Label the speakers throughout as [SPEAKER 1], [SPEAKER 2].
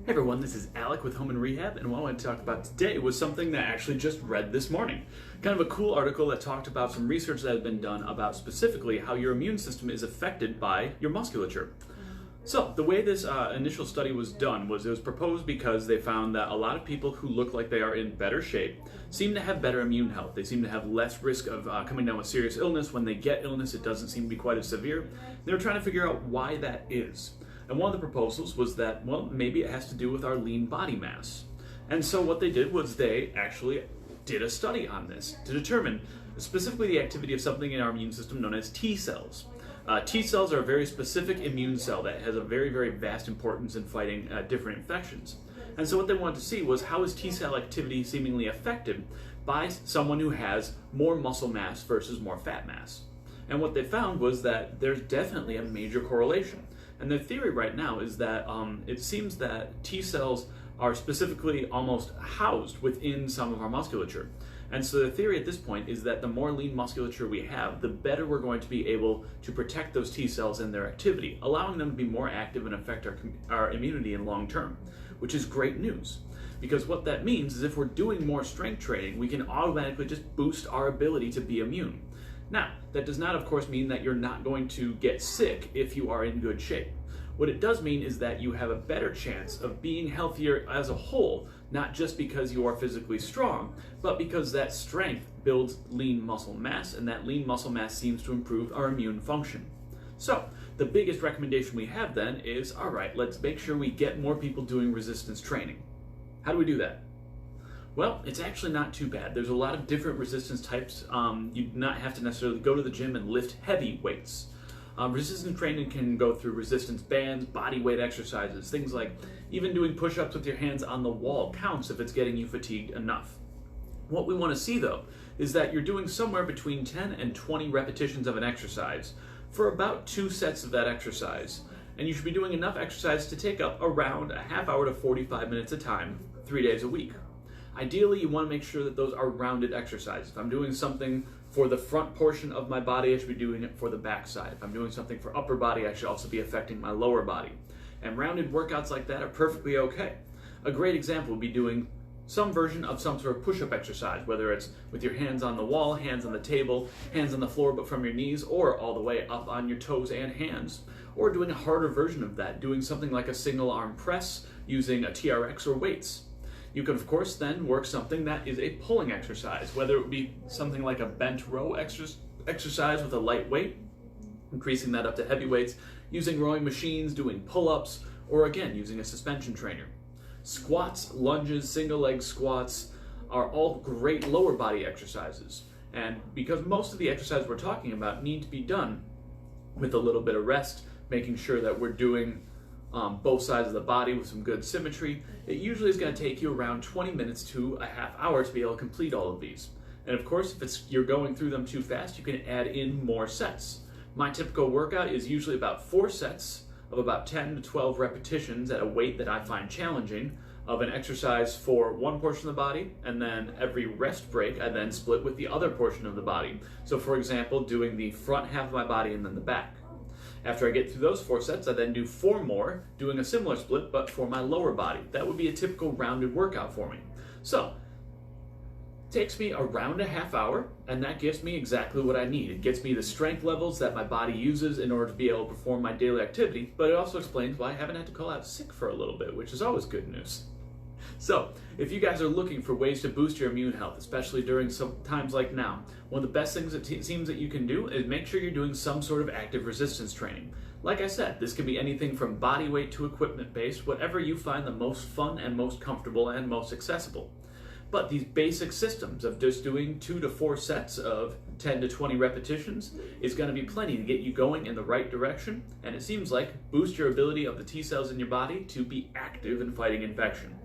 [SPEAKER 1] Hey everyone, this is Alec with Home and Rehab, and what I want to talk about today was something that I actually just read this morning. Kind of a cool article that talked about some research that had been done about specifically how your immune system is affected by your musculature. So, the way this initial study was done was it was proposed because they found that a lot of people who look like they are in better shape seem to have better immune health. They seem to have less risk of coming down with serious illness. When they get illness, it doesn't seem to be quite as severe. They were trying to figure out why that is. And one of the proposals was that, well, maybe it has to do with our lean body mass. And so what they did was they actually did a study on this to determine specifically the activity of something in our immune system known as T cells. T cells are a very specific immune cell that has a very, very vast importance in fighting different infections. And so what they wanted to see was how is T cell activity seemingly affected by someone who has more muscle mass versus more fat mass. And what they found was that there's definitely a major correlation. And the theory right now is that it seems that T cells are specifically almost housed within some of our musculature. And so the theory at this point is that the more lean musculature we have, the better we're going to be able to protect those T cells and their activity, allowing them to be more active and affect our immunity in long term, which is great news. Because what that means is if we're doing more strength training, we can automatically just boost our ability to be immune. Now, that does not, of course, mean that you're not going to get sick if you are in good shape. What it does mean is that you have a better chance of being healthier as a whole, not just because you are physically strong, but because that strength builds lean muscle mass, and that lean muscle mass seems to improve our immune function. So, the biggest recommendation we have then is, all right, let's make sure we get more people doing resistance training. How do we do that? Well, it's actually not too bad. There's a lot of different resistance types. You do not have to necessarily go to the gym and lift heavy weights. Resistance training can go through resistance bands, body weight exercises, things like even doing push-ups with your hands on the wall counts if it's getting you fatigued enough. What we want to see though is that you're doing somewhere between 10 and 20 repetitions of an exercise for about 2 sets of that exercise. And you should be doing enough exercise to take up around a half hour to 45 minutes a time, 3 days a week. Ideally, you want to make sure that those are rounded exercises. If I'm doing something for the front portion of my body, I should be doing it for the back side. If I'm doing something for upper body, I should also be affecting my lower body. And rounded workouts like that are perfectly okay. A great example would be doing some version of some sort of push-up exercise, whether it's with your hands on the wall, hands on the table, hands on the floor but from your knees, or all the way up on your toes and hands. Or doing a harder version of that, doing something like a single arm press using a TRX or weights. You can, of course, then work something that is a pulling exercise, whether it would be something like a bent row exercise with a light weight, increasing that up to heavy weights, using rowing machines, doing pull-ups, or again, using a suspension trainer. Squats, lunges, single leg squats are all great lower body exercises. And because most of the exercises we're talking about need to be done with a little bit of rest, making sure that we're doing both sides of the body with some good symmetry, it usually is going to take you around 20 minutes to a half hour to be able to complete all of these. And of course, if you're going through them too fast, you can add in more sets. My typical workout is usually about 4 sets of about 10 to 12 repetitions at a weight that I find challenging of an exercise for one portion of the body, and then every rest break I then split with the other portion of the body. So for example, doing the front half of my body and then the back. After I get through those 4 sets, I then do 4 more, doing a similar split, but for my lower body. That would be a typical rounded workout for me. So, it takes me around a half hour, and that gives me exactly what I need. It gets me the strength levels that my body uses in order to be able to perform my daily activity, but it also explains why I haven't had to call out sick for a little bit, which is always good news. So, if you guys are looking for ways to boost your immune health, especially during some times like now, one of the best things it seems that you can do is make sure you're doing some sort of active resistance training. Like I said, this can be anything from body weight to equipment based, whatever you find the most fun and most comfortable and most accessible. But these basic systems of just doing 2 to 4 sets of 10 to 20 repetitions is going to be plenty to get you going in the right direction, and it seems like boost your ability of the T cells in your body to be active in fighting infection.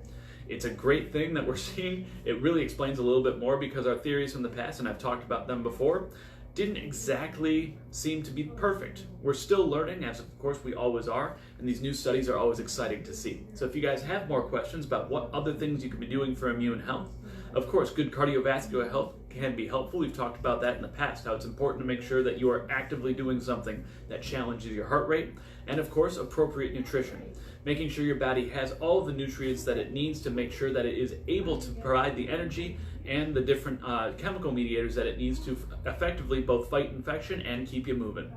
[SPEAKER 1] It's a great thing that we're seeing. It really explains a little bit more because our theories from the past, and I've talked about them before, didn't exactly seem to be perfect. We're still learning, as of course we always are, and these new studies are always exciting to see. So if you guys have more questions about what other things you could be doing for immune health, of course, good cardiovascular health can be helpful. We've talked about that in the past, how it's important to make sure that you are actively doing something that challenges your heart rate, and of course, appropriate nutrition. making sure your body has all of the nutrients that it needs to make sure that it is able to provide the energy and the different chemical mediators that it needs to effectively both fight infection and keep you moving.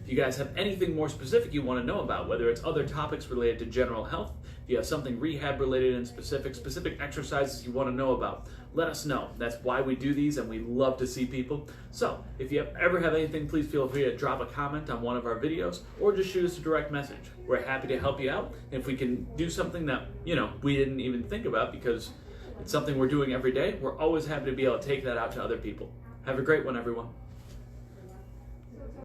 [SPEAKER 1] If you guys have anything more specific you want to know about, whether it's other topics related to general health, if you have something rehab related and specific exercises you want to know about, let us know. That's why we do these, and we love to see people. So if you ever have anything, please feel free to drop a comment on one of our videos or just shoot us a direct message. We're happy to help you out. And if we can do something that, we didn't even think about because it's something we're doing every day, we're always happy to be able to take that out to other people. Have a great one, everyone.